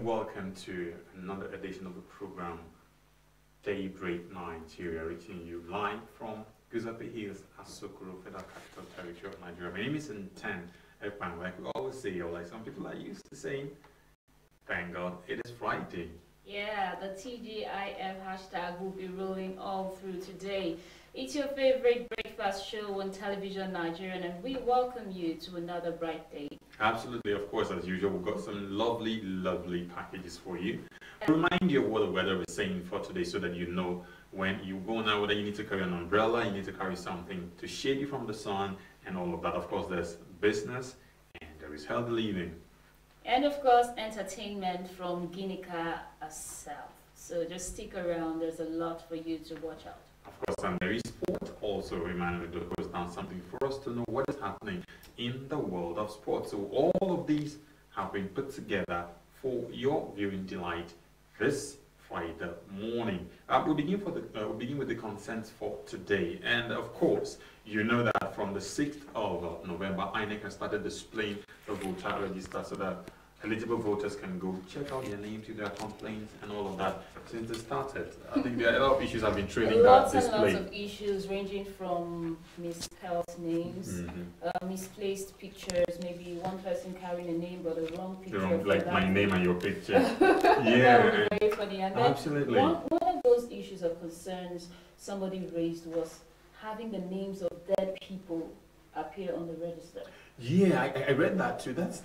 and welcome to another edition of the program Daybreak Nigeria, reaching you live from Guzape Hills, Asokoro, Federal Capital Territory of Nigeria. My name is Nten Ekpan. Like we always say, or like some people are used to saying, thank God it is Friday. Yeah, the TGIF hashtag will be rolling all through today. It's your favorite breakfast show on television, Nigerian, and we welcome you to another bright day. Absolutely, of course, as usual, we've got some lovely, lovely packages for you. I'll remind you of what the weather is saying for today so that you know when you go now whether you need to carry an umbrella, you need to carry something to shade you from the sun, and all of that. Of course, there's business and there is healthy living. And of course, entertainment from Ginika herself. So just stick around, there's a lot for you to watch out. Of course, and there is sport also. Reminding me to goes down something for us to know what is happening in the world of sports. So all of these have been put together for your viewing delight this Friday morning. We'll begin with the consents for today, and of course, you know that from the 6th of November, INEC has started displaying the voter register so that eligible voters can go check out their names, if there are complaints and all of that. Since it started, I think there are a lot of issues have been trailing that display. Lots and lots of issues ranging from misspelled names, misplaced pictures, maybe one person carrying a name but a wrong picture. Like my name and your picture. Yeah. Very funny. And then absolutely. One of those issues of concerns somebody raised was having the names of dead people appear on the register. Yeah, I read that too. That's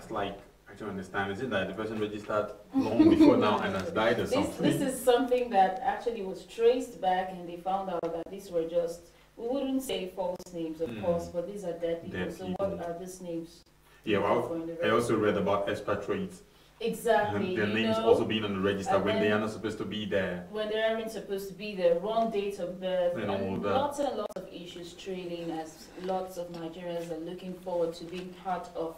like, I don't understand. Is it that the person registered long before now and has died or something? This is something that actually was traced back, and they found out that these were just, we wouldn't say false names, of course, but these are dead people. What are these names? Yeah, well, I also read about expatriates. Exactly. Their names also being on the register when they are not supposed to be there. When they aren't supposed to be there, wrong date of birth, and all that. Lots and lots of issues trailing as lots of Nigerians are looking forward to being part of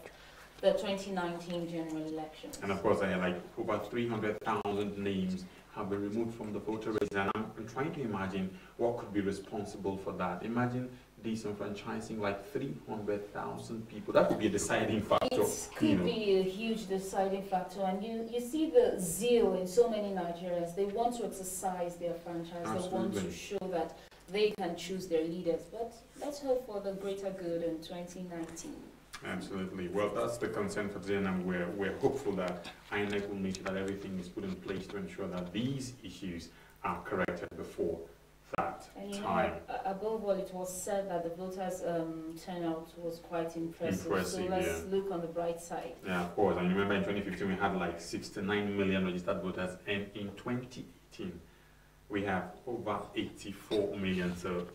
the 2019 general elections. And of course, I had like over 300,000 names have been removed from the voter register, and I'm trying to imagine what could be responsible for that. Imagine disenfranchising like 300,000 people. That could be a deciding factor. It could be a huge deciding factor, and you see the zeal in so many Nigerians. They want to exercise their franchise. Absolutely. They want to show that they can choose their leaders. But let's hope for the greater good in 2019. Absolutely. Well, that's the consent for today, and we're hopeful that INEC will make sure that everything is put in place to ensure that these issues are corrected before that time. Above all, it was said that the voters' turnout was quite impressive. So let's look on the bright side. Yeah, of course. And you remember in 2015 we had like 69 million registered voters, and in 2018 we have over 84 million. So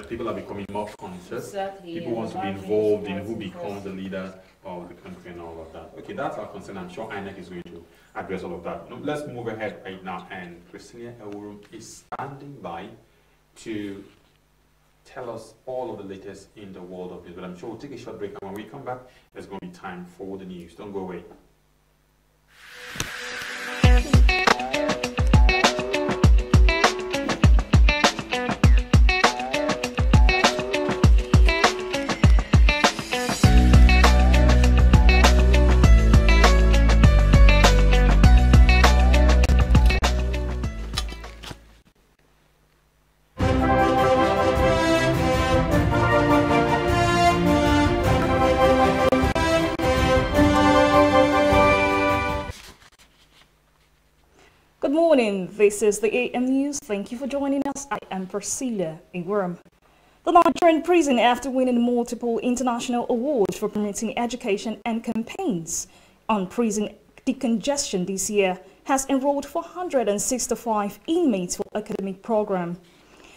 people are becoming more conscious. Exactly. People want to be involved in who becomes the leader of the country and all of that. Okay, that's our concern. I'm sure INEC is going to address all of that. Now, let's move ahead right now, and Christina Elworum is standing by to tell us all of the latest in the world of this. But I'm sure we'll take a short break, and when we come back, there's going to be time for the news. Don't go away. Good morning, this is the AM News. Thank you for joining us. I am Priscilla Igworm. The Nigerian prison, after winning multiple international awards for promoting education and campaigns on prison decongestion this year, has enrolled 465 inmates for academic program.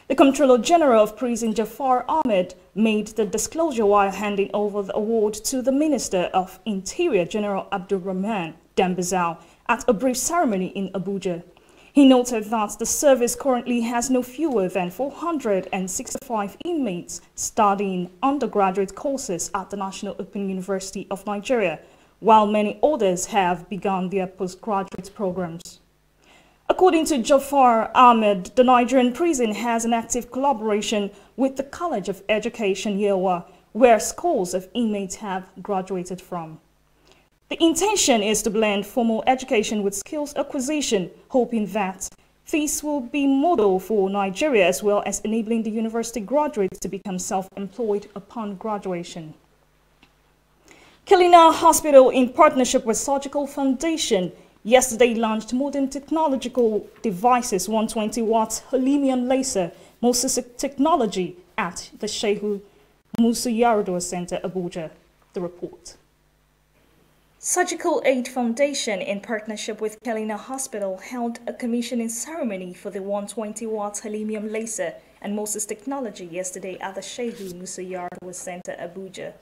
The Comptroller General of Prison, Jafar Ahmed, made the disclosure while handing over the award to the Minister of Interior, General Abdulrahman Dambazao, at a brief ceremony in Abuja. He noted that the service currently has no fewer than 465 inmates studying undergraduate courses at the National Open University of Nigeria, while many others have begun their postgraduate programs. According to Jafar Ahmed, the Nigerian prison has an active collaboration with the College of Education, Yewa, where scores of inmates have graduated from. The intention is to blend formal education with skills acquisition, hoping that this will be model for Nigeria as well as enabling the university graduates to become self-employed upon graduation. Kelina Hospital, in partnership with Surgical Foundation, yesterday launched modern technological devices, 120 watts helium laser, Moses technology at the Shehu Musa Yar'Adua Center, Abuja. The report. Surgical Aid Foundation, in partnership with Kelina Hospital, held a commissioning ceremony for the 120 watts helium laser and Moses technology yesterday at the Shehu Musa Yar'Adua Center, Abuja.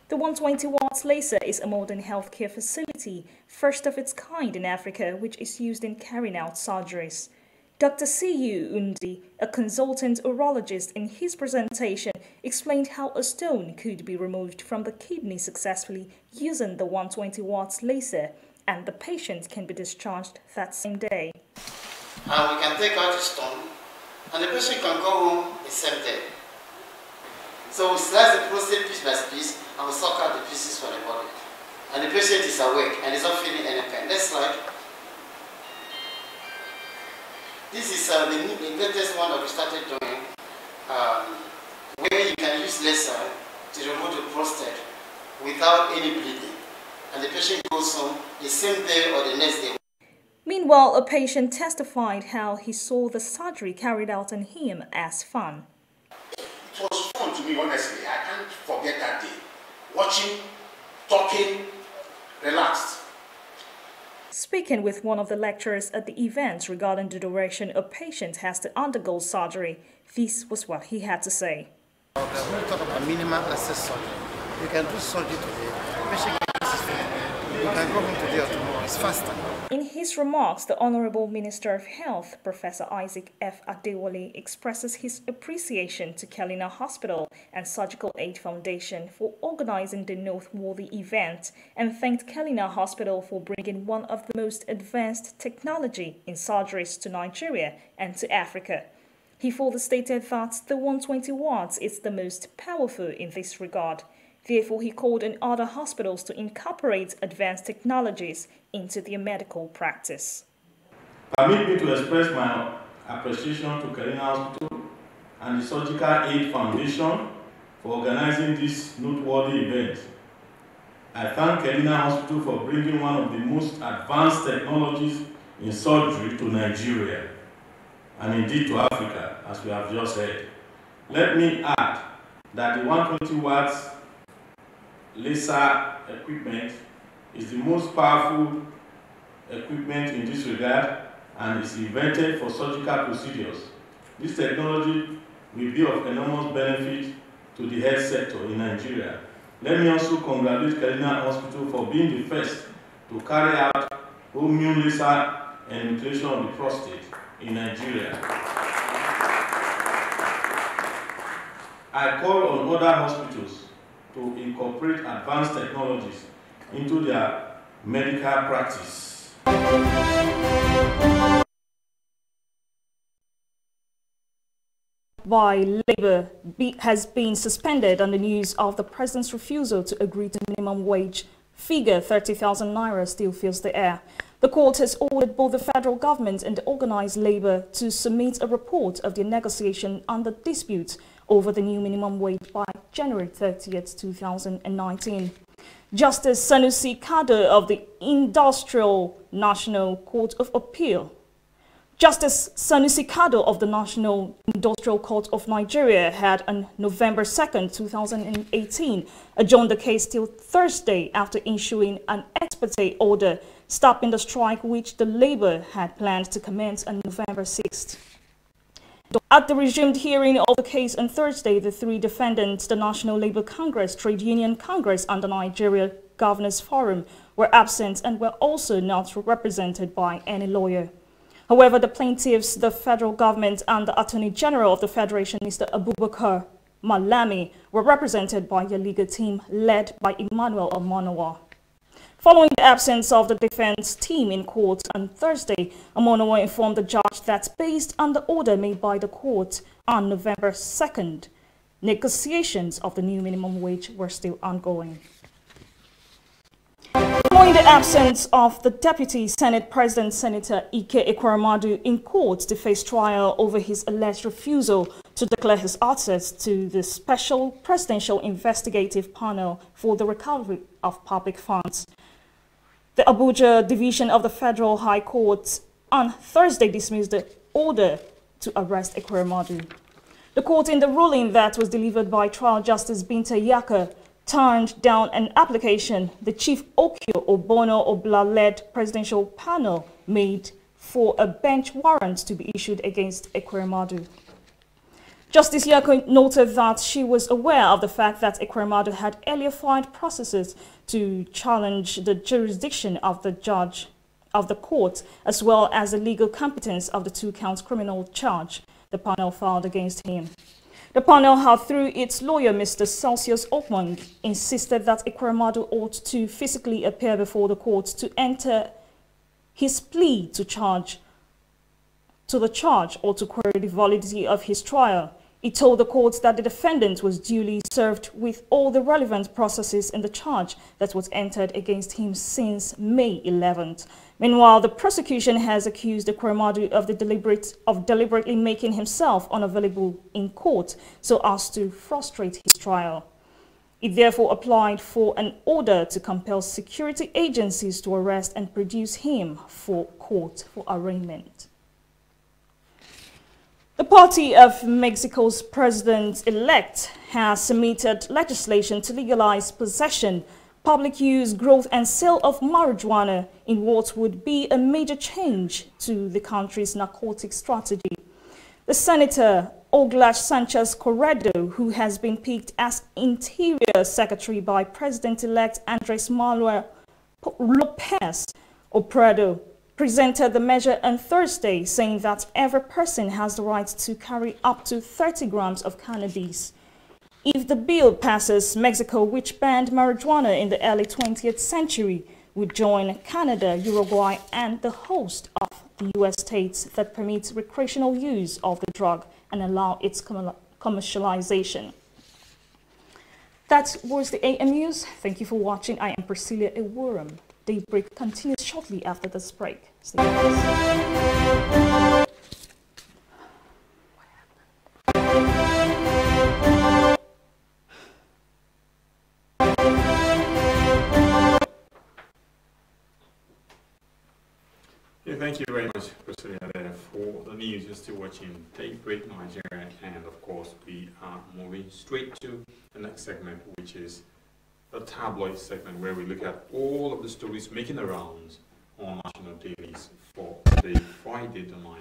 The 120 watts laser is a modern healthcare facility, first of its kind in Africa, which is used in carrying out surgeries. Dr. C.U. Undi, a consultant urologist, in his presentation explained how a stone could be removed from the kidney successfully using the 120 watts laser, and the patient can be discharged that same day. And we can take out the stone, and the patient can go home the same day. So we slice the prostate piece by piece, and we suck out the pieces from the body. And the patient is awake and is not feeling any pain. Next slide. This is the latest one that we started doing, where you can use laser to remove the prostate without any bleeding. And the patient goes home the same day or the next day. Meanwhile, a patient testified how he saw the surgery carried out on him as fun. It was fun to me, honestly. I can't forget that day. Watching, talking, relaxed. Speaking with one of the lecturers at the event regarding the duration a patient has to undergo surgery, this was what he had to say. When we talk about minimal access surgery, you can do surgery today, the patient gets you can go home today or tomorrow, it's faster. In his remarks, the Honorable Minister of Health, Professor Isaac F. Adewale, expresses his appreciation to Kelina Hospital and Surgical Aid Foundation for organizing the noteworthy event and thanked Kelina Hospital for bringing one of the most advanced technology in surgeries to Nigeria and to Africa. He further stated that the 120 watts is the most powerful in this regard. Therefore, he called on other hospitals to incorporate advanced technologies into their medical practice. Permit me to express my appreciation to Kelina Hospital and the Surgical Aid Foundation for organizing this noteworthy event. I thank Kelina Hospital for bringing one of the most advanced technologies in surgery to Nigeria and indeed to Africa, as we have just heard. Let me add that the 120 watts laser equipment is the most powerful equipment in this regard and is invented for surgical procedures. This technology will be of enormous benefit to the health sector in Nigeria. Let me also congratulate Kelina Hospital for being the first to carry out immune laser enucleation of the prostate in Nigeria. I call on other hospitals to incorporate advanced technologies into their medical practice. By Labour has been suspended on the news of the President's refusal to agree to minimum wage figure. 30,000 naira still fills the air. The court has ordered both the federal government and the organised labour to submit a report of their negotiation on the dispute over the new minimum wage by January 30th, 2019. Justice Sanusi Kado of the Industrial National Court of Appeal. Justice Sanusi Kado of the National Industrial Court of Nigeria had on November 2nd, 2018, adjourned the case till Thursday after issuing an ex parte order stopping the strike which the Labour had planned to commence on November 6th. At the resumed hearing of the case on Thursday, the three defendants, the National Labour Congress, Trade Union Congress and the Nigeria Governors Forum, were absent and were also not represented by any lawyer. However, the plaintiffs, the federal government and the Attorney General of the Federation, Mr. Abubakar Malami, were represented by a legal team led by Emmanuel Omonowa. Following the absence of the defense team in court on Thursday, Omonowa informed the judge that based on the order made by the court on November 2nd, negotiations of the new minimum wage were still ongoing. Following the the absence of the Deputy Senate President, Senator Ike Ekweremadu, in court to face trial over his alleged refusal to declare his access to the Special Presidential Investigative Panel for the Recovery of Public Funds, the Abuja Division of the Federal High Court on Thursday dismissed the order to arrest Ekweremadu. The court, in the ruling that was delivered by Trial Justice Binta Yaka, turned down an application the Chief Okio Obono Obla-led presidential panel made for a bench warrant to be issued against Ekweremadu. Justice Yako noted that she was aware of the fact that Ekweremadu had earlier filed processes to challenge the jurisdiction of the judge of the court, as well as the legal competence of the two-count criminal charge the panel filed against him. The panel had, through its lawyer, Mr. Celsius Okmang, insisted that Ekweremadu ought to physically appear before the court to enter his plea to the charge or to query the validity of his trial. He told the court that the defendant was duly served with all the relevant processes in the charge that was entered against him since May 11th. Meanwhile, the prosecution has accused Ekweremadu of deliberately making himself unavailable in court so as to frustrate his trial. It therefore applied for an order to compel security agencies to arrest and produce him for court for arraignment. The party of Mexico's president-elect has submitted legislation to legalize possession, public use, growth and sale of marijuana in what would be a major change to the country's narcotic strategy. The Senator Oglash Sanchez Corredo, who has been picked as Interior Secretary by President-elect Andres Manuel Lopez Obrador, presented the measure on Thursday, saying that every person has the right to carry up to 30 grams of cannabis. If the bill passes, Mexico, which banned marijuana in the early 20th century, would join Canada, Uruguay, and the host of the U.S. states that permit recreational use of the drug and allow its commercialization. That was the AM News. Thank you for watching. I am Priscilla Eworam. Daybreak continues shortly after this break. Stay with us. Thank you very much, Priscilla, for the news. You're still watching Daybreak Nigeria, and of course, we are moving straight to the next segment, which is the tabloid segment, where we look at all of the stories making the rounds on national dailies for the Friday, the 9th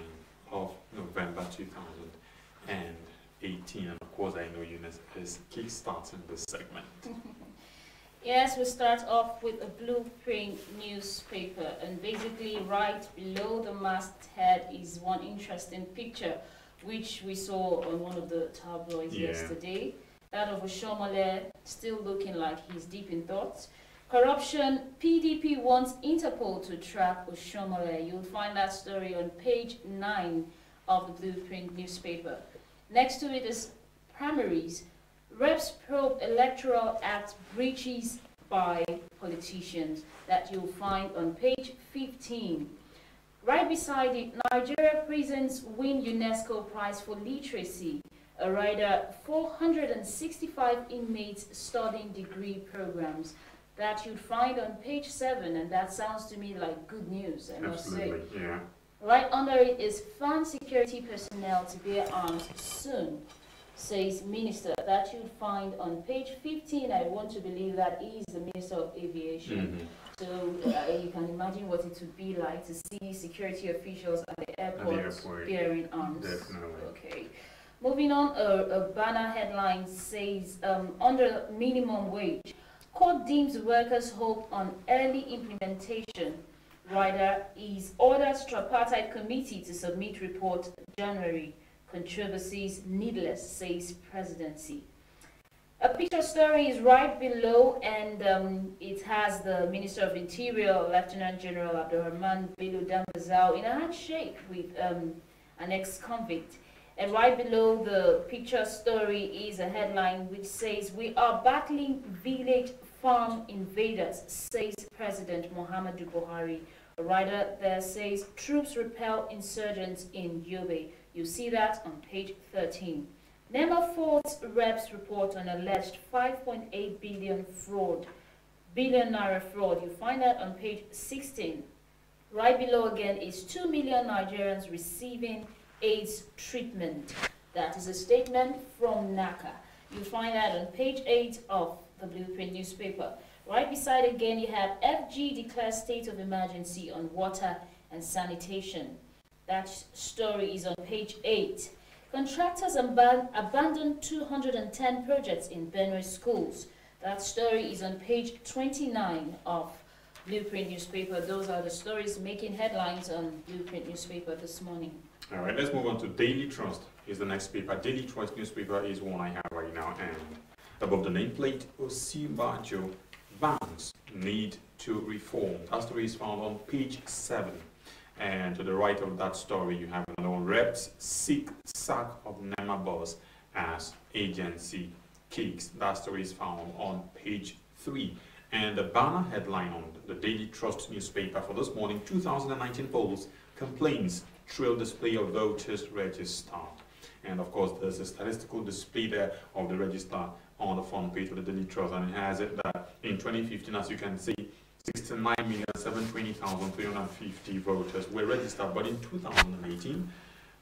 of November 2018. And of course, I know Eunice is kickstarting this segment. Yes, we start off with a Blueprint newspaper, and basically right below the masthead is one interesting picture which we saw on one of the tabloids yesterday. That of Oshomole, still looking like he's deep in thoughts. Corruption, PDP wants Interpol to track Oshomole. You'll find that story on page 9 of the Blueprint newspaper. Next to it is primaries. Reps probe Electoral Act breaches by politicians. That you'll find on page 15. Right beside it, Nigeria prisons win UNESCO Prize for Literacy. A rider, 465 inmates studying degree programs. That you'd find on page 7, and that sounds to me like good news, I must say. Yeah. Right under it is found security personnel to bear arms soon, says Minister. That you'd find on page 15. I want to believe that he is the Minister of Aviation. So you can imagine what it would be like to see security officials at the airport bearing arms. Definitely. Okay. Moving on, a banner headline says, under minimum wage, court deems workers' hope on early implementation. Rider is orders tripartite committee to submit report January. Controversies needless, says presidency. A picture story is right below, and it has the Minister of Interior, Lieutenant General Abdurrahman Bello Dambazao, in a handshake with an ex-convict. And right below the picture story is a headline which says, we are battling village farm invaders, says President Muhammadu Buhari. A writer there says troops repel insurgents in Yobe. You see that on page 13. NEMA Fort's reps report on alleged 5.8 billion naira fraud. You find that on page 16. Right below again is 2 million Nigerians receiving AIDS treatment. That is a statement from NACA. You find that on page 8 of the Blueprint newspaper. Right beside again you have FG declares state of emergency on water and sanitation. That story is on page 8. Contractors abandoned 210 projects in Benue schools. That story is on page 29 of Blueprint newspaper. Those are the stories making headlines on Blueprint newspaper this morning. All right, let's move on to Daily Trust. Is the next paper. Daily Trust newspaper is one I have right now, and above the nameplate, Osinbajo, banks need to reform. That story is found on page 7. And to the right of that story, you have another one. Reps seek sack of NEMA boss as agency kicks. That story is found on page 3. And the banner headline on the Daily Trust newspaper for this morning, 2019 polls, complaints, trail display of voters register. And of course, there's a statistical display there of the register on the front page of the Daily Trust, and it has it that in 2015, as you can see, 69,720,350 voters were registered, but in 2018,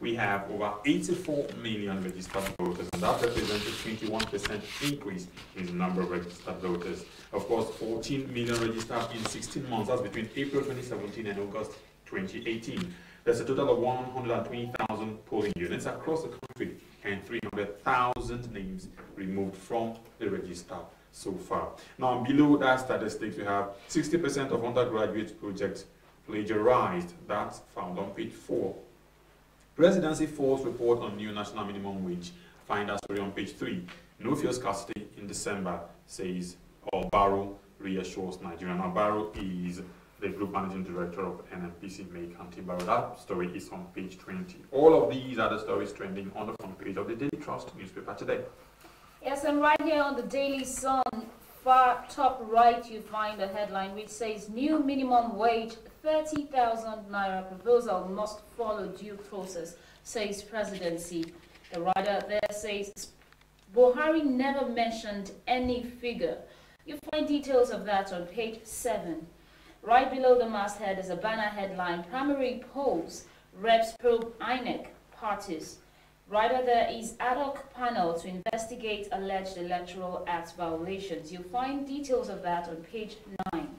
we have over 84 million registered voters, and that represents a 21% increase in the number of registered voters. Of course, 14 million registered in 16 months, that's between April 2017 and August 2018. There's a total of 120,000 polling units across the country and 300,000 names removed from the register so far. Now, below that statistics, we have 60% of undergraduate projects plagiarized. That's found on page 4. Presidency Force report on new national minimum wage. Find that story on page 3. No fuel scarcity in December, says Obaro reassures Nigeria. Now, Obaro is the Group Managing Director of NNPC Make Antibaro. That story is on page 20. All of these are the stories trending on the front page of the Daily Trust newspaper today. Yes, and right here on the Daily Sun, far top right, you find a headline which says new minimum wage 30,000 naira proposal must follow due process, says presidency. The writer there says Buhari never mentioned any figure. You find details of that on page 7. Right below the masthead is a banner headline, primary polls, reps probe INEC parties. Right there is ad hoc panel to investigate alleged Electoral Act violations. You'll find details of that on page 9.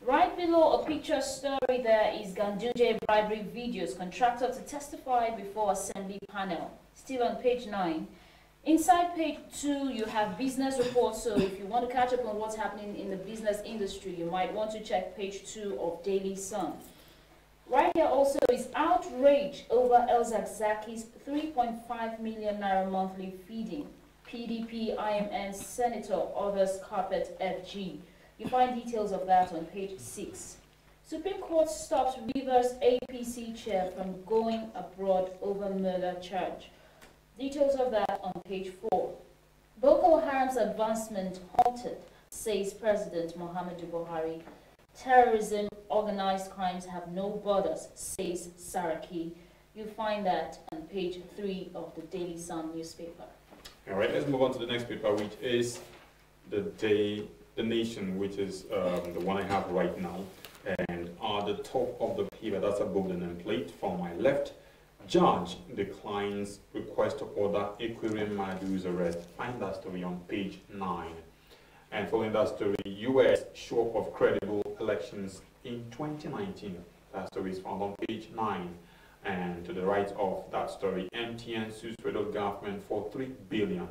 Right below a picture story there is Ganduje bribery videos, contractor to testify before assembly panel. Still on page 9. Inside page 2, you have business reports, so if you want to catch up on what's happening in the business industry, you might want to check page 2 of Daily Sun. Right here also is outrage over El Zakzaki's 3.5 million naira monthly feeding. PDP, IMN, Senator, others carpet FG. You find details of that on page 6. Supreme Court stops Rivers APC chair from going abroad over murder charge. Details of that on page 4. Boko Haram's advancement halted, says President Muhammadu Buhari. Terrorism, organized crimes have no borders, says Saraki. You find that on page 3 of the Daily Sun newspaper. All right, let's move on to the next paper, which is the Nation, which is the one I have right now. And at the top of the paper, that's above the nameplate from my left, judge declines request to order Equirian Madu's arrest. Find that story on page 9. And following that story, U.S. show up of credible elections in 2019. That story is found on page 9. And to the right of that story, MTN sues federal government for $3 billion.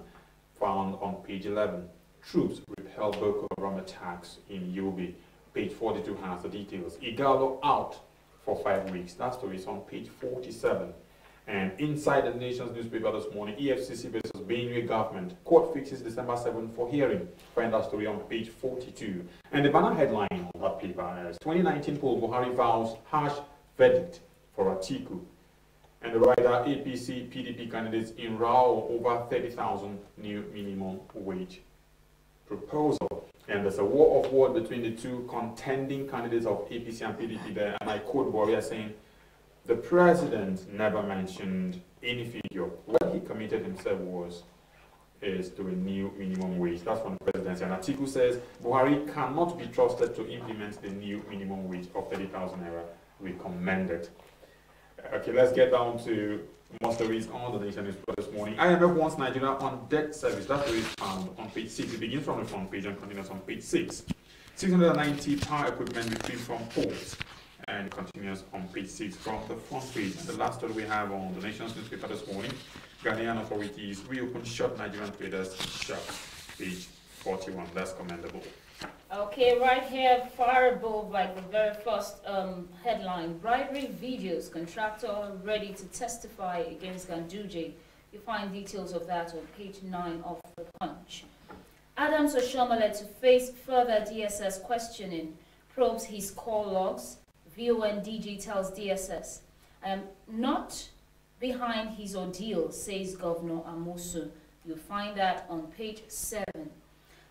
Found on page 11. Troops repel Boko Haram attacks in Yobe. Page 42 has the details. Igalo out for 5 weeks. That story is on page 47. And inside the Nation's newspaper this morning, EFCC versus Benue government. Court fixes December 7 for hearing. Find that story on page 42. And the banner headline on that paper is 2019 poll, Buhari vows harsh verdict for Atiku. And the writer, APC, PDP candidates in row over 30,000 new minimum wage. proposal. And there's a war of word between the two contending candidates of APC and PDP there. And I quote Warrior saying, the president never mentioned any figure. What he committed himself is to a new minimum wage. That's from the presidency. And Atiku says Buhari cannot be trusted to implement the new minimum wage of 30,000 naira recommended. Okay, let's get down to more stories on the nation newspaper this morning. IMF wants Nigeria on debt service. That story is found on page 6. It begins from the front page and continues on page 6. 690 power equipment retrieved from ports and continues on page 6 from the front page. And the last story we have on the nation's newspaper this morning, Ghanaian authorities reopen shut Nigerian traders shop. Page 41. That's commendable. Okay, right here, far above, like the very first headline, bribery videos, contractor ready to testify against Ganduje. You find details of that on page 9 of the Punch. Adams Oshomole to face further DSS questioning, probes his call logs. VON DG tells DSS, I am not behind his ordeal, says Governor Amosu. You'll find that on page 7.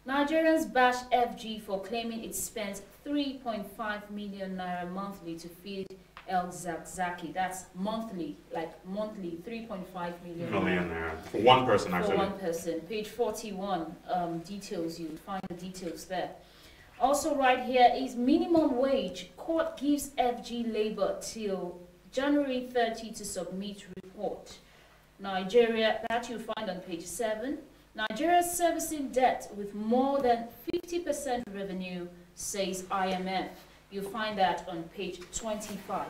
Nigerians bash FG for claiming it spent 3.5 million naira monthly to feed El Zakzaki. That's monthly, like monthly, 3.5 million naira. For one person, actually. For one person. Page 41 details, you find the details there. Also right here is minimum wage. Court gives FG Labour till January 30 to submit report. Nigeria, that you find on page 7. Nigeria servicing debt with more than 50% revenue, says IMF. You'll find that on page 25.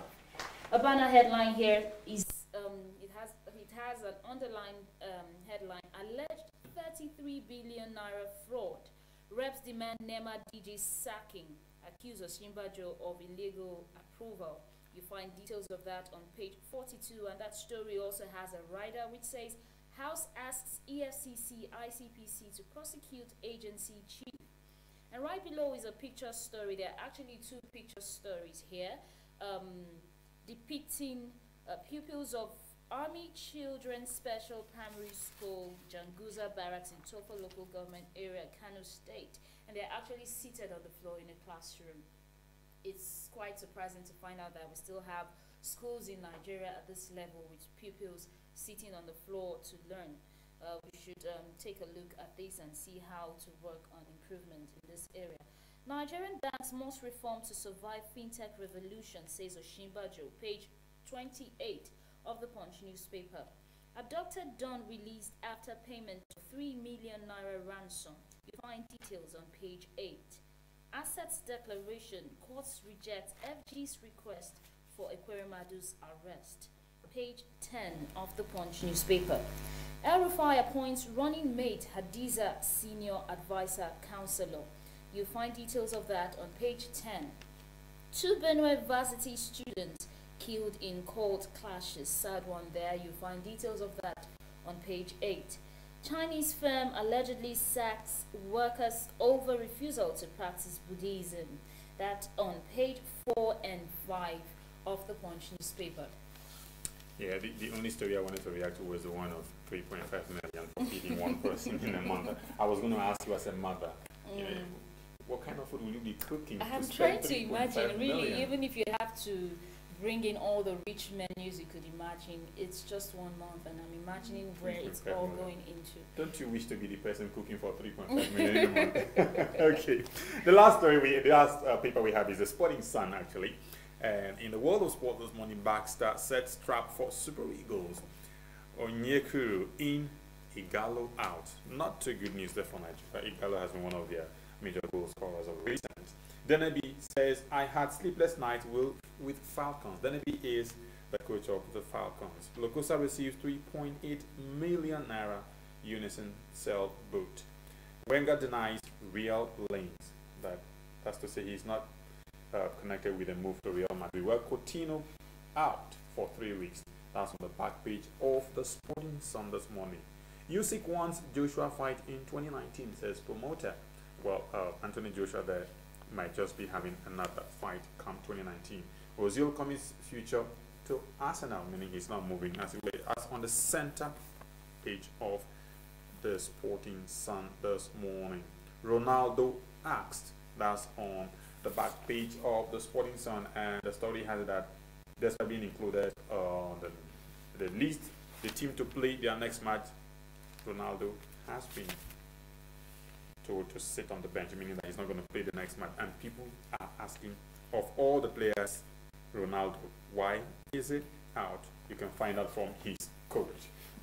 A banner headline here is, it has an underlined headline, alleged 33 billion naira fraud. Reps demand NEMA DG sacking, accuse Osinbajo of illegal approval. You find details of that on page 42, and that story also has a rider which says, House asks EFCC, ICPC to prosecute agency chief. And right below is a picture story. There are actually two picture stories here depicting pupils of Army Children's Special Primary School, Janguza Barracks in Tofa Local Government Area, Kano State. And they're actually seated on the floor in a classroom. It's quite surprising to find out that we still have schools in Nigeria at this level with pupils sitting on the floor to learn. We should take a look at this and see how to work on improvement in this area. Nigerian banks must reform to survive fintech revolution, says Osinbajo. Page 28 of the Punch newspaper. Abducted Don released after payment of 3 million naira ransom. You find details on page 8. Assets declaration. Courts reject FG's request for Ekweremadu's arrest. Page 10 of the Punch newspaper. El Rufai appoints running mate Hadiza senior advisor counselor. You find details of that on page 10. 2 Benue varsity students killed in cold clashes. Sad one there. You find details of that on page 8. Chinese firm allegedly sacks workers over refusal to practice Buddhism. That on page 4 and 5 of the Punch newspaper. Yeah, the only story I wanted to react to was the one of 3.5 million for feeding one person in a month. I was going to ask you as a mother, you know, what kind of food will you be cooking? I'm trying to imagine, really, even if you have to bring in all the rich menus you could imagine, it's just 1 month, and I'm imagining where it's all going into. Don't you wish to be the person cooking for 3.5 million in a month? Okay. The last paper we have is the Sporting Sun, actually. And in the world of sport this morning, Baxter sets trap for Super Eagles. Onyekuru in, Igalo out. Not too good news there for Nigeria. Igalo has been one of their major goal scorers of recent. Denebi says, I had sleepless nights with Falcons. Denebi is the coach of the Falcons. Lokosa receives 3.8 million naira unison sell boot. Wenger denies real lanes. That's to say he's not connected with a move to Real Madrid. Well, Coutinho out for 3 weeks. That's on the back page of the Sporting Sun this morning. Usyk wants Joshua fight in 2019, says promoter. Well, Anthony Joshua there might just be having another fight come 2019. Ozil commits future to Arsenal, meaning he's not moving as on the center page of the Sporting Sun this morning. Ronaldo asked. That's on the back page of the Sporting Sun, and the story has it that despite being included on the list, the team to play their next match, Ronaldo has been told to sit on the bench, meaning that he's not going to play the next match. And people are asking, of all the players, Ronaldo, why is it out? You can find out from his coach.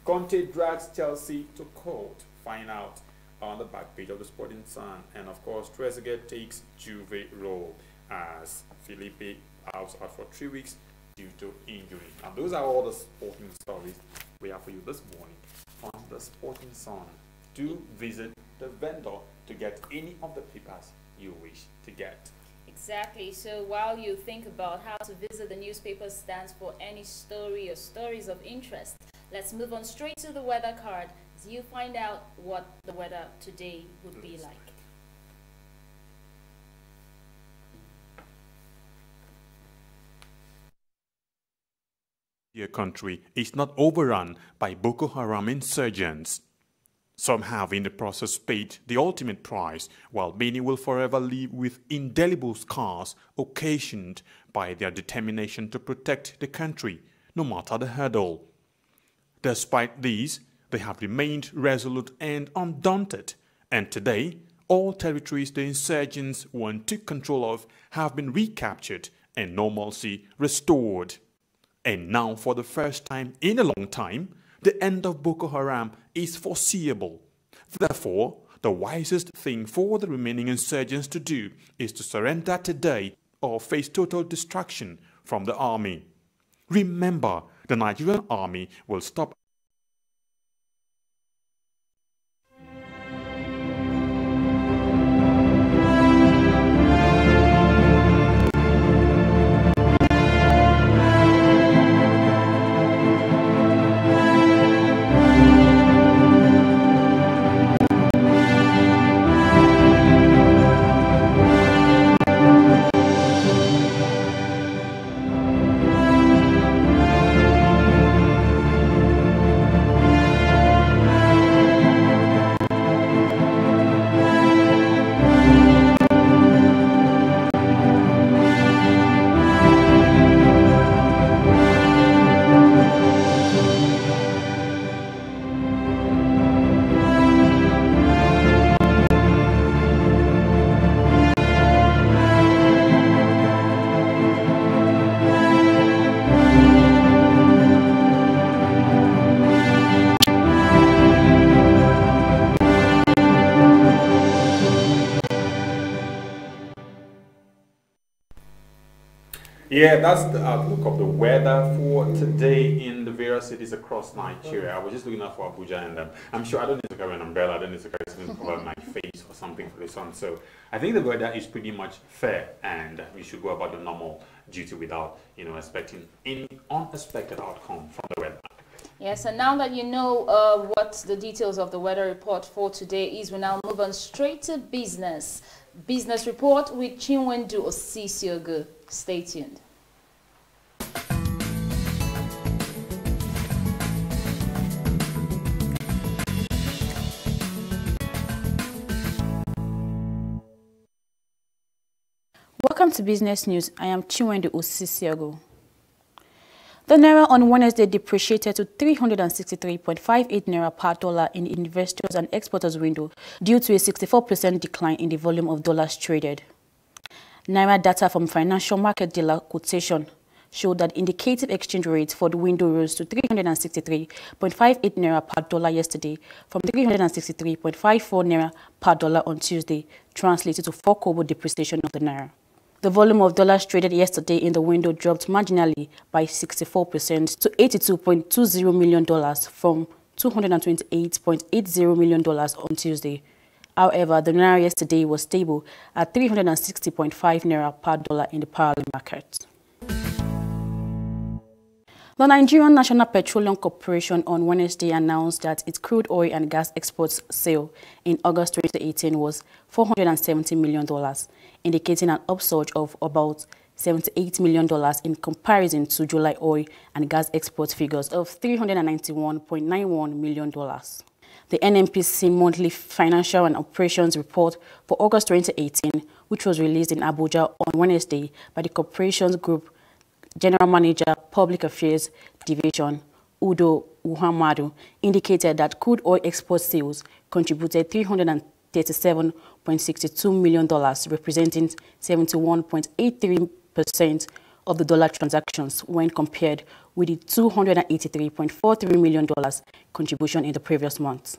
Conte drags Chelsea to court. Find out on the back page of the Sporting Sun. And of course, Trezeguet takes Juve role as Felipe out for 3 weeks due to injury. And those are all the sporting stories we have for you this morning on the Sporting Sun. Do visit the vendor to get any of the papers you wish to get. Exactly. So while you think about how to visit the newspaper stands for any story or stories of interest, let's move on straight to the weather card as you find out what the weather today would be like. Your country is not overrun by Boko Haram insurgents. Some have in the process paid the ultimate price, while many will forever live with indelible scars occasioned by their determination to protect the country, no matter the hurdle. Despite these, they have remained resolute and undaunted, and today, all territories the insurgents once took control of have been recaptured and normalcy restored. And now, for the first time in a long time, the end of Boko Haram is foreseeable. Therefore, the wisest thing for the remaining insurgents to do is to surrender today or face total destruction from the army. Remember, the Nigerian army will stop Yeah, that's the outlook of the weather for today in the various cities across Nigeria. I was just looking out for Abuja, and I'm sure I don't need to carry an umbrella, I don't need to carry something to cover my face or something for the sun. So I think the weather is pretty much fair, and we should go about the normal duty without, expecting any unexpected outcome from the weather. Yes, and now that you know what the details of the weather report for today is, we now move on straight to business. Business report with Chinwendu Osisiogo. Stay tuned. Welcome to Business News. I am Chinwendu Osisiogo. The Naira on Wednesday depreciated to 363.58 Naira per dollar in the investors and exporters window due to a 64% decline in the volume of dollars traded. Naira data from Financial Market Dealer Quotation showed that indicative exchange rates for the window rose to 363.58 Naira per dollar yesterday from 363.54 Naira per dollar on Tuesday, translated to 4 kobo depreciation of the Naira. The volume of dollars traded yesterday in the window dropped marginally by 64% to $82.20 million from $228.80 million on Tuesday. However, the Naira yesterday was stable at 360.5 Naira per dollar in the parallel market. The Nigerian National Petroleum Corporation on Wednesday announced that its crude oil and gas exports sale in August 2018 was $470 million, indicating an upsurge of about $78 million in comparison to July oil and gas export figures of $391.91 million. The NNPC monthly financial and operations report for August 2018, which was released in Abuja on Wednesday by the Corporations Group General Manager, Public Affairs Division, Udo Uhamadu, indicated that crude oil export sales contributed $337.62 million, representing 71.83% of the dollar transactions when compared with the $283.43 million contribution in the previous month.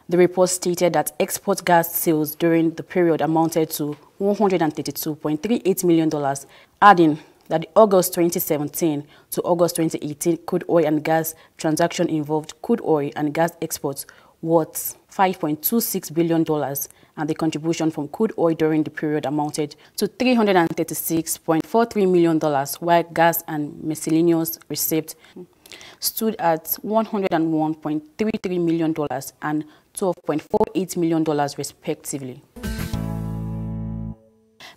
The report stated that export gas sales during the period amounted to $132.38 million, adding that the August 2017 to August 2018 crude oil and gas transaction involved crude oil and gas exports worth $5.26 billion, and the contribution from crude oil during the period amounted to $336.43 million, while gas and miscellaneous receipts stood at $101.33 million and $12.48 million respectively.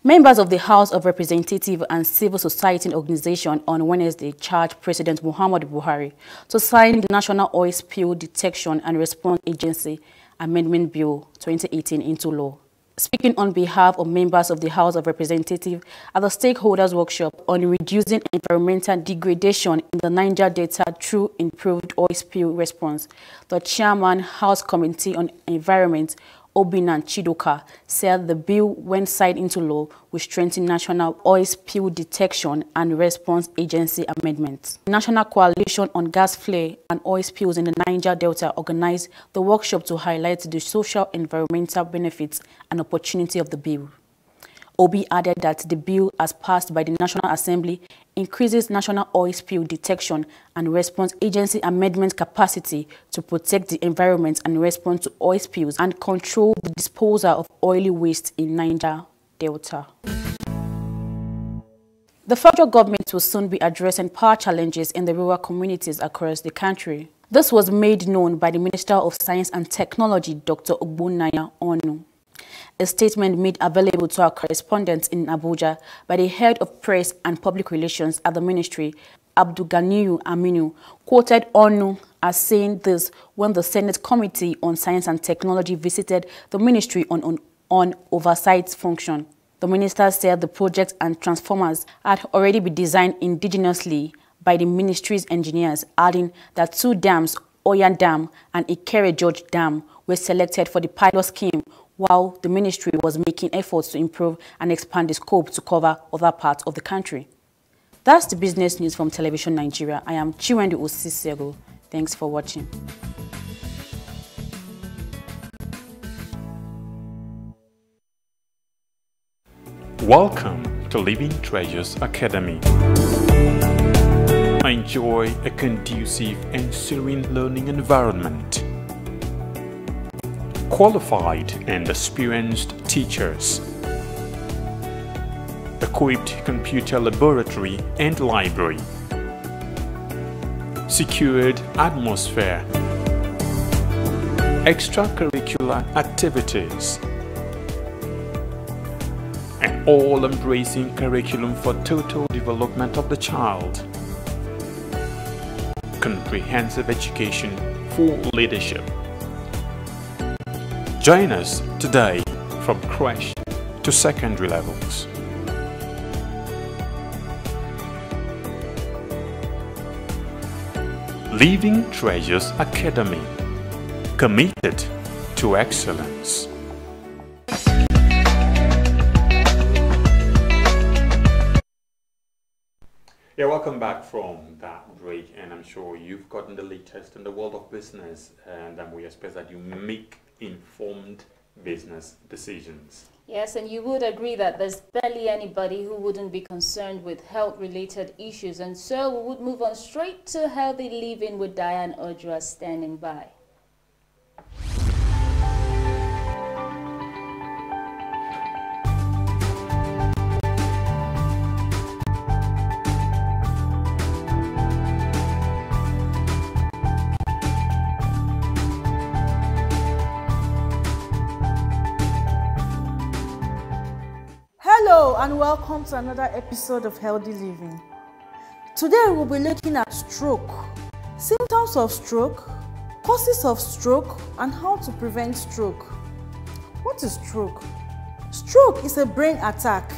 Members of the House of Representatives and civil society organization on Wednesday charged President Muhammadu Buhari to sign the National Oil Spill Detection and Response Agency Amendment Bill 2018 into law. Speaking on behalf of members of the House of Representatives at the stakeholders workshop on reducing environmental degradation in the Niger Delta through improved oil spill response, the chairman, House Committee on Environment, Obinan Chidoka, said the bill, when signed into law, will strengthen National Oil Spill Detection and Response Agency amendments. The National Coalition on Gas Flare and Oil Spills in the Niger Delta organized the workshop to highlight the social environmental benefits and opportunity of the bill. Obi added that the bill, as passed by the National Assembly, increases National Oil Spill Detection and Response Agency amendment capacity to protect the environment and respond to oil spills and control the disposal of oily waste in Niger Delta. The federal government will soon be addressing power challenges in the rural communities across the country. This was made known by the Minister of Science and Technology, Dr. Ogbonnaya Onu. A statement made available to our correspondents in Abuja by the head of press and public relations at the ministry, Abdulganiyu Aminu, quoted Onu as saying this when the Senate Committee on Science and Technology visited the ministry on oversight function. The minister said the project and transformers had already been designed indigenously by the ministry's engineers, adding that 2 dams, Oyan Dam and Ikere George Dam, were selected for the pilot scheme, while the ministry was making efforts to improve and expand the scope to cover other parts of the country. That's the business news from Television Nigeria. I am Chiwendu Osisego. Thanks for watching. Welcome to Living Treasures Academy. Enjoy a conducive and serene learning environment. Qualified and experienced teachers, equipped computer laboratory and library, secured atmosphere, extracurricular activities, an all-embracing curriculum for total development of the child, comprehensive education for leadership. Join us today from crèche to secondary levels. Living Treasures Academy, committed to excellence. Yeah, welcome back from that break, and I'm sure you've gotten the latest in the world of business, and we expect that you make informed business decisions. Yes, and you would agree that there's barely anybody who wouldn't be concerned with health-related issues, and so we would move on straight to healthy living with Diane Ojua standing by. Hello and welcome to another episode of Healthy Living. Today we'll be looking at stroke, symptoms of stroke, Causes of stroke and how to prevent stroke. What is stroke? Stroke is a brain attack.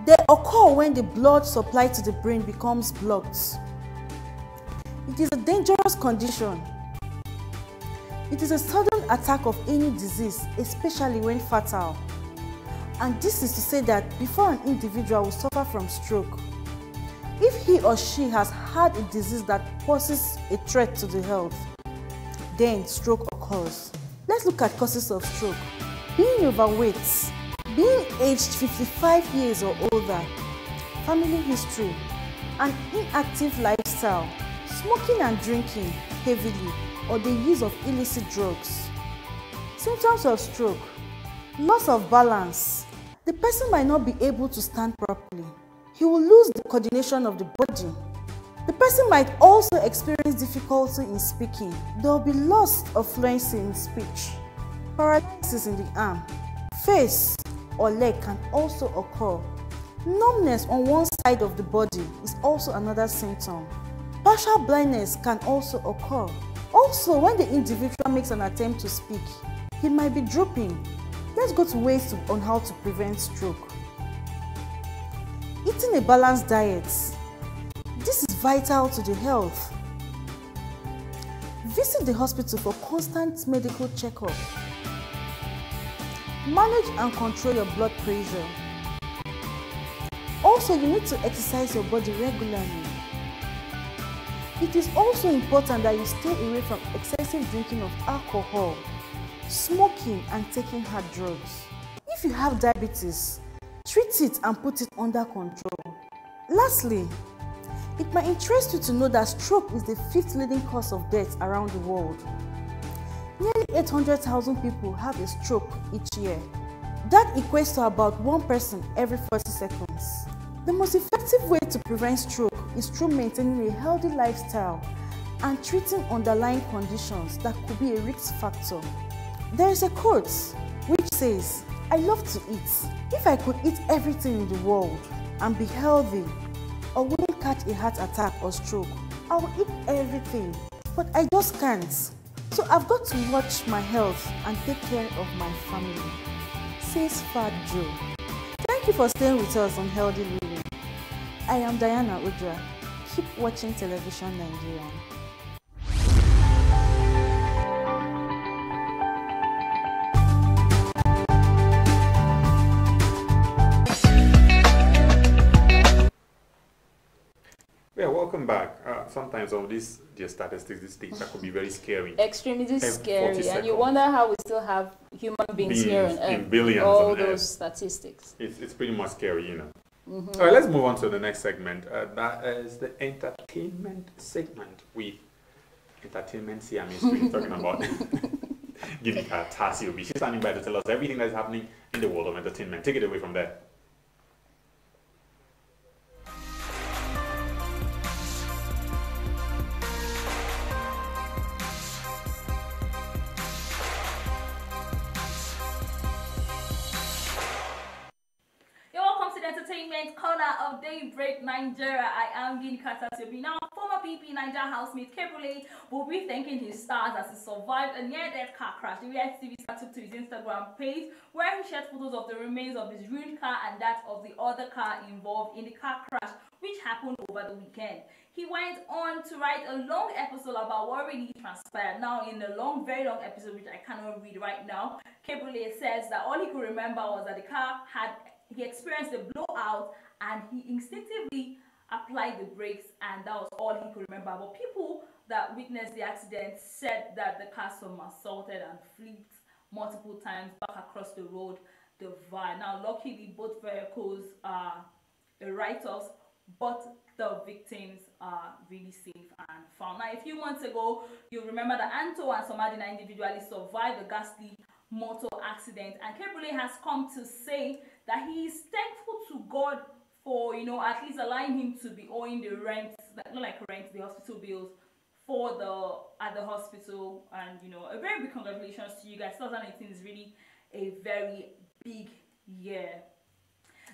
They occur when the blood supply to the brain becomes blocked. It is a dangerous condition. It is a sudden attack of any disease, especially when fatal. And this is to say that before an individual will suffer from stroke, if he or she has had a disease that poses a threat to the health, then stroke occurs. Let's look at causes of stroke. Being overweight, being aged 55 years or older, family history, an inactive lifestyle, smoking and drinking heavily, or the use of illicit drugs. Symptoms of stroke: loss of balance. The person might not be able to stand properly. He will lose the coordination of the body. The person might also experience difficulty in speaking. There will be loss of fluency in speech. Paralysis in the arm, face, or leg can also occur. Numbness on one side of the body is also another symptom. Partial blindness can also occur. Also, when the individual makes an attempt to speak, he might be drooping. Let's go to ways on how to prevent stroke. Eating a balanced diet. This is vital to the health. Visit the hospital for constant medical checkup. Manage and control your blood pressure. Also, you need to exercise your body regularly. It is also important that you stay away from excessive drinking of alcohol, smoking, and taking hard drugs. If you have diabetes, treat it and put it under control. Lastly, it might interest you to know that stroke is the 5th leading cause of death around the world. Nearly 800,000 people have a stroke each year. That equates to about 1 person every 40 seconds. The most effective way to prevent stroke is through maintaining a healthy lifestyle and treating underlying conditions that could be a risk factor. There is a quote which says, "I love to eat. If I could eat everything in the world and be healthy or wouldn't catch a heart attack or stroke, I will eat everything, but I just can't. So I've got to watch my health and take care of my family," says Fat Joe. Thank you for staying with us on Healthy Living. I am Diana Udra. Keep watching Television Nigerian. Yeah, welcome back. Sometimes all these statistics, this data could be very scary. Extremely scary, and you wonder how we still have human beings here on Earth. In billions all on those Earth. Statistics. It's pretty much scary, you know. All right, let's move on to the next segment. That is the entertainment segment with entertainment CM history. Talking about Givika Tasiobi. She's standing by to tell us everything that is happening in the world of entertainment. Take it away from there. Entertainment corner of Daybreak Nigeria. I am Givika Tasiobi. Now, former PP Niger housemate Kebrule will be thanking his stars as he survived a near-death car crash. The reality TV star took to his Instagram page where he shared photos of the remains of his ruined car and that of the other car involved in the car crash, which happened over the weekend. He went on to write a long episode about what really transpired. Now, in the very long episode, which I cannot read right now, Kebrule says that all he could remember was that the car he experienced a blowout and he instinctively applied the brakes, and that was all he could remember. But people that witnessed the accident said that the car somersaulted and flipped multiple times back across the road divide. Now, luckily, both vehicles are write-offs, but the victims are really safe and found. Now, a few months ago, you remember that Anto and Somadina individually survived the ghastly motor accident, and Kebrule has come to say that he is thankful to God for, at least allowing him to be owing the rent, not like rent, the hospital bills at the hospital. And a very big congratulations to you guys. 2018 is really a very big year.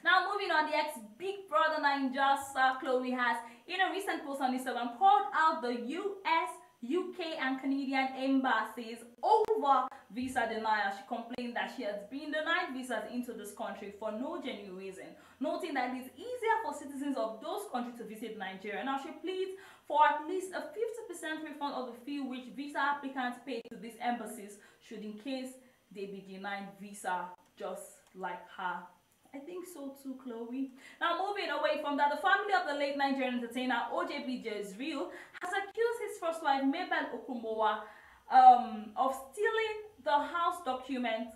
Now, moving on, the ex-Big Brother Naija star Chloe has, in a recent post on Instagram, called out the US UK and Canadian embassies over visa denial. She complained that she has been denied visas into this country for no genuine reason, noting that it is easier for citizens of those countries to visit Nigeria. Now, she pleads for at least a 50% refund of the fee which visa applicants pay to these embassies should in case they be denied visa just like her. I think so too, Chloe. Now, moving away from that, the family of the late Nigerian entertainer OJB Jezreel has accused his first wife, Mabel Okumowa, of stealing the house documents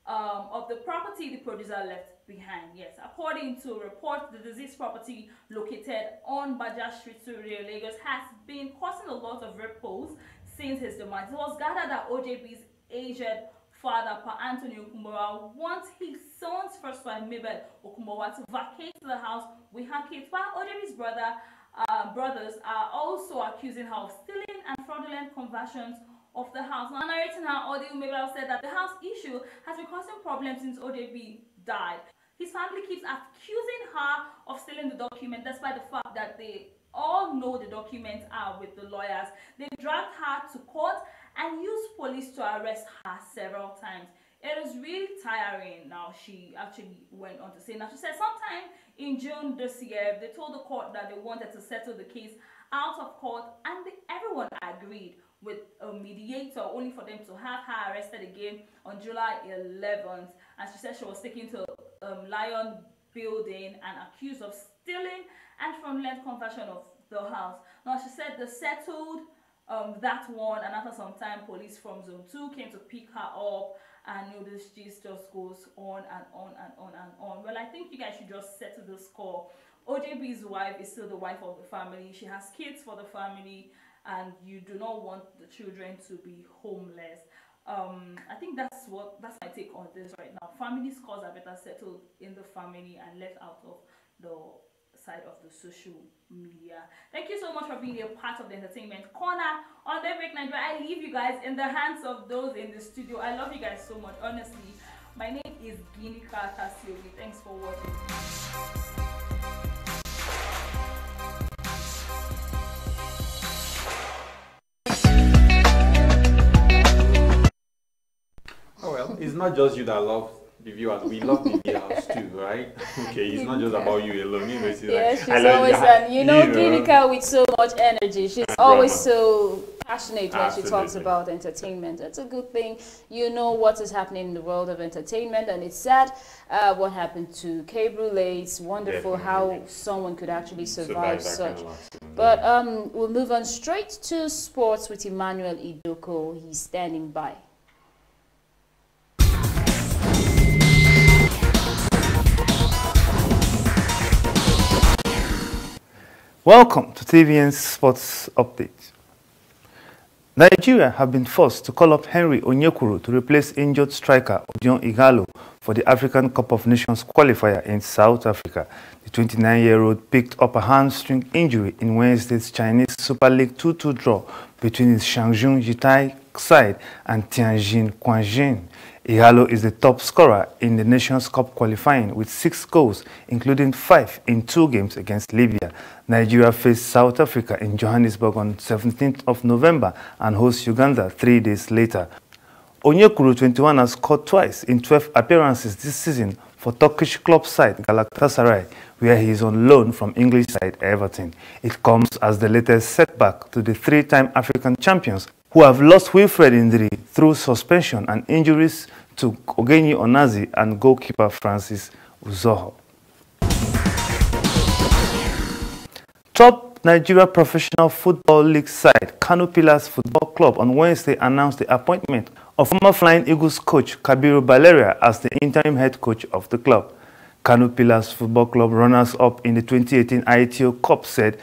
of the property the producer left behind. Yes, according to reports, the deceased property located on Baja Street, Surrey, Lagos, has been causing a lot of ripples since his demise. It was gathered that OJB's aged father, Pa Anthony Okumowa, wants his son's first wife, Mabel Okumowa, to vacate the house with her kids, while OJB's brothers are also accusing her of stealing and fraudulent conversions of the house. Now, narrating her audio, Mabel said that the house issue has been causing problems since OJB died. His family keeps accusing her of stealing the document, despite the fact that they all know the documents are with the lawyers. They dragged her to court and used police to arrest her several times. It is really tiring. Now, she actually went on to say, now she said sometime in June this year, they told the court that they wanted to settle the case out of court, and everyone agreed with a mediator, only for them to have her arrested again on July 11th. And she said she was taken to Lion Building and accused of stealing and fraudulent conversion of the house. Now, she said they settled that one, and after some time, police from Zone 2 came to pick her up, and this gist just goes on and on and on and on. Well, I think you guys should just settle the score. OJB's wife is still the wife of the family. She has kids for the family, and you do not want the children to be homeless. I think that's my take on this right now. Family scores are better settled in the family and left out of the side of the social media. Thank you so much for being a part of the entertainment corner on Daybreak Nigeria. I leave you guys in the hands of those in the studio. I love you guys so much, honestly. My name is Ginika Tasiobi. Thanks for watching. Oh well, it's not just you that love the viewers. We love the viewers too, right? Okay, it's not just about you alone. You know, she's always Ginika with so much energy. She's always so passionate when she talks about entertainment. That's a good thing. You know what is happening in the world of entertainment, and it's sad what happened to K. Brûlé. It's wonderful how someone could actually survive such. But we'll move on straight to sports with Emmanuel Idoko. He's standing by. Welcome to TVN's Sports Update. Nigeria have been forced to call up Henry Onyekuru to replace injured striker Odion Ighalo for the African Cup of Nations qualifier in South Africa. The 29-year-old picked up a hamstring injury in Wednesday's Chinese Super League 2-2 draw between his Shanghai Jitai side and Tianjin Quanjin. Ighalo is the top scorer in the Nations Cup qualifying with 6 goals, including 5 in 2 games against Libya. Nigeria faced South Africa in Johannesburg on 17th of November and hosts Uganda 3 days later. Onyekuru, 21, has scored twice in 12 appearances this season for Turkish club side Galatasaray, where he is on loan from English side Everton. It comes as the latest setback to the 3-time African champions, who have lost Wilfred Ndidi through suspension and injuries to Ogenyi Onazi and goalkeeper Francis Uzoho. Top Nigeria Professional Football League side Kano Pillars Football Club on Wednesday announced the appointment of former Flying Eagles coach Kabiru Baleria as the interim head coach of the club. Kano Pillars Football Club runners-up in the 2018 ITO Cup said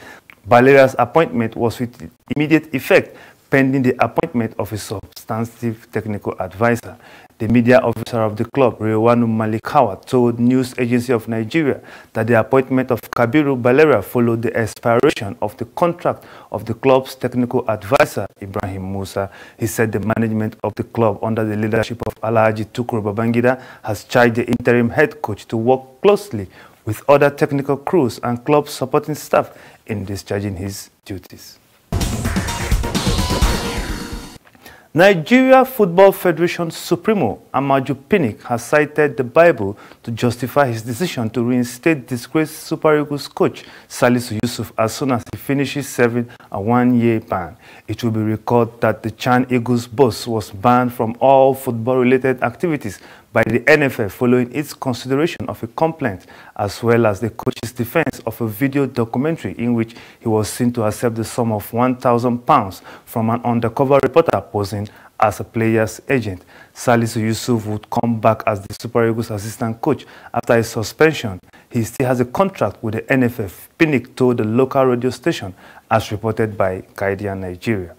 Baleria's appointment was with immediate effect, pending the appointment of a substantive technical advisor. The media officer of the club, Rewanu Malikawa, told News Agency of Nigeria that the appointment of Kabiru Baleria followed the expiration of the contract of the club's technical advisor, Ibrahim Musa. He said the management of the club, under the leadership of Alhaji Tukuru Babangida, has charged the interim head coach to work closely with other technical crews and club supporting staff in discharging his duties. Nigeria Football Federation Supremo Amaju Pinnick has cited the Bible to justify his decision to reinstate disgraced Super Eagles coach Salisu Yusuf as soon as he finishes serving a one-year ban. It will be recalled that the Chan Eagles boss was banned from all football-related activities by the NFF following its consideration of a complaint, as well as the coach's defense of a video documentary in which he was seen to accept the sum of £1,000 from an undercover reporter posing as a player's agent. Salisu Yusuf would come back as the Super Eagles assistant coach after his suspension. He still has a contract with the NFF, Pinnick told the local radio station, as reported by Guardian Nigeria.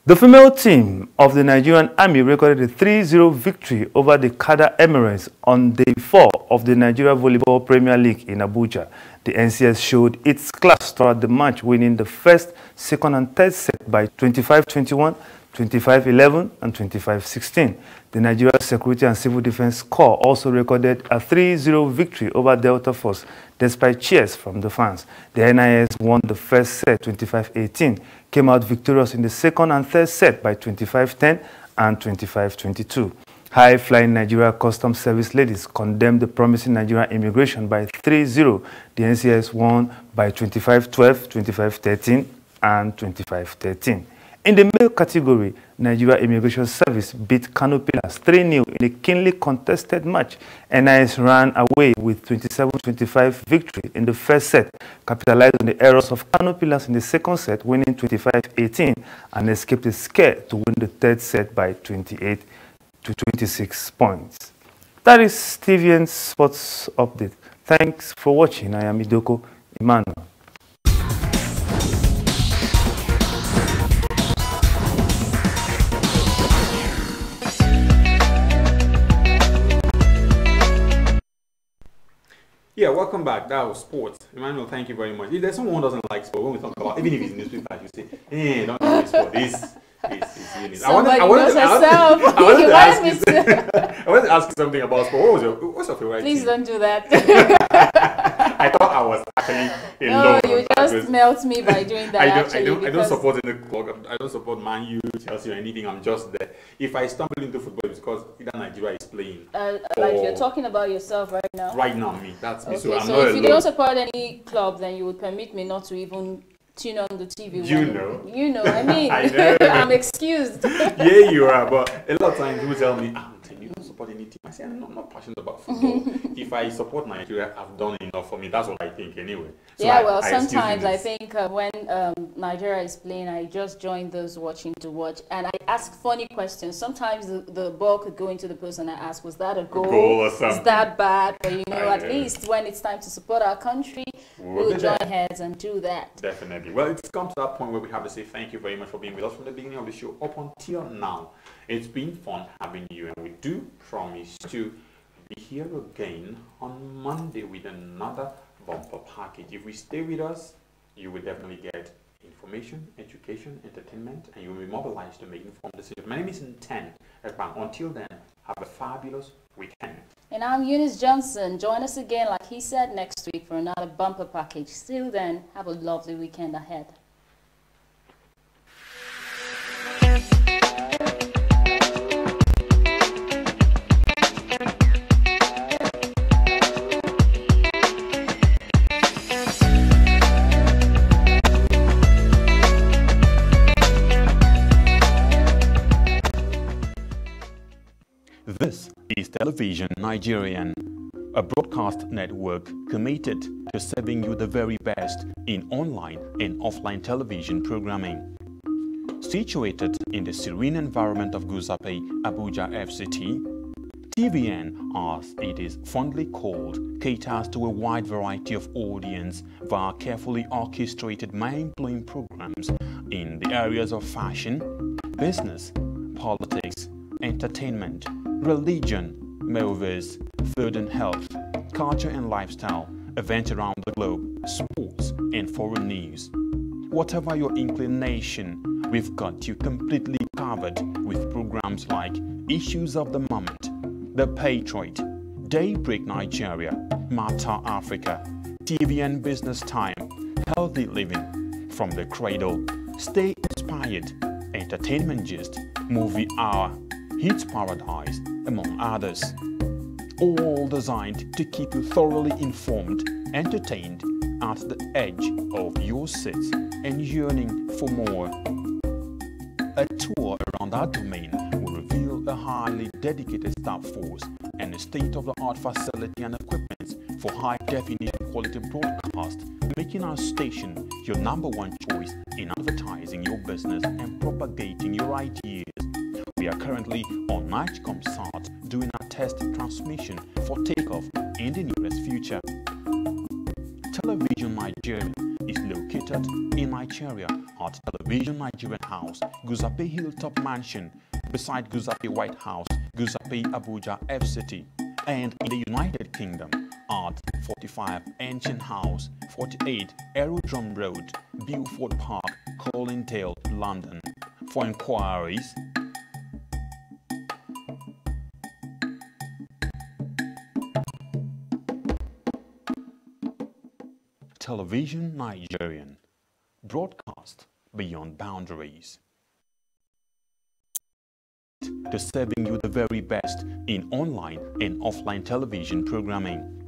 The female team of the Nigerian Army recorded a 3-0 victory over the Kada Emirates on day 4 of the Nigeria Volleyball Premier League in Abuja. The NCS showed its class throughout the match, winning the first, second and third set by 25-21, 25-11 and 25-16. The Nigeria Security and Civil Defense Corps also recorded a 3-0 victory over Delta Force, despite cheers from the fans. The NIS won the first set 25-18, came out victorious in the second and third set by 25-10 and 25-22. High-flying Nigeria Customs Service ladies condemned the promising Nigerian immigration by 3-0. The NCS won by 25-12, 25-13 and 25-13. In the male category, Nigeria Immigration Service beat Kano Pillars 3-0 in a keenly contested match. NIS ran away with 27-25 victory in the first set, capitalized on the errors of Kano Pillars in the second set, winning 25-18, and escaped a scare to win the third set by 28-26 points. That is TVN Sports Update. Thanks for watching. I am Idoko Emmanuel. Yeah, welcome back. That was sports. Emmanuel, thank you very much. If there's someone who doesn't like sport, when we talk about, even if it's newspaper, you say, hey, don't like sport. This is I wanted to ask you something about sport. What's your favorite Please team? don't do that. I thought I was actually alone. No, you just melt me by doing that. I don't support any club. I don't support Man U, Chelsea, or anything. I'm just there. If I stumble into football, it's because either Nigeria is playing. Like you're talking about yourself right now. Right now, me. That's me. Okay, So I'm so not if you alone. don't support any club, then you would permit me not to even tune on the TV. You know, I mean, I know. I'm excused. Yeah, you are. But a lot of times people tell me, you don't support any team. I say, I'm not passionate about football. If I support Nigeria, I've done enough for me. That's what I think anyway. So yeah, well, sometimes I think when Nigeria is playing, I just join those watching to watch. And I ask funny questions. Sometimes the ball could go into the post and I ask, was that a goal? Or something. Is that bad? But you know, at least when it's time to support our country, we'll join heads and do that. Definitely. Well, it's come to that point where we have to say thank you very much for being with us from the beginning of the show up until now. It's been fun having you, and we do promise to be here again on Monday with another bumper package. If we stay with us, you will definitely get information, education, entertainment, and you will be mobilized to make informed decisions. My name is Intent. Until then, have a fabulous weekend. And I'm Eunice Johnson. Join us again, like he said, next week for another bumper package. Till then, have a lovely weekend ahead. This is Television Nigerian, a broadcast network committed to serving you the very best in online and offline television programming. Situated in the serene environment of Guzape, Abuja FCT, TVN, as it is fondly called, caters to a wide variety of audience via carefully orchestrated mind-blowing programs in the areas of fashion, business, politics, entertainment, religion, movies, food and health, culture and lifestyle, events around the globe, sports and foreign news. Whatever your inclination, we've got you completely covered with programs like Issues of the Moment, The Patriot, Daybreak Nigeria, Matter Africa, TVN Business Time, Healthy Living, From the Cradle, Stay Inspired. Inspired, Entertainment Gist, Movie Hour, Hits Paradise, among others. All designed to keep you thoroughly informed, entertained, at the edge of your seats and yearning for more. A tour around our domain will reveal a highly dedicated staff force and a state-of-the-art facility and equipment for high-definition quality broadcast, making our station your #1 choice in advertising your business and propagating your ideas. We are currently on NigComSat doing our test transmission for takeoff in the nearest future. Television Nigerian is located in Nigeria at Television Nigerian House, Guzape Hilltop Mansion, beside Guzape White House, Guzape Abuja FCT, and in the United Kingdom at 45 Ancient House, 48 Aerodrome Road, Beaufort Park, Colindale, London. For inquiries, Television Nigerian, broadcast beyond boundaries. To serving you the very best in online and offline television programming.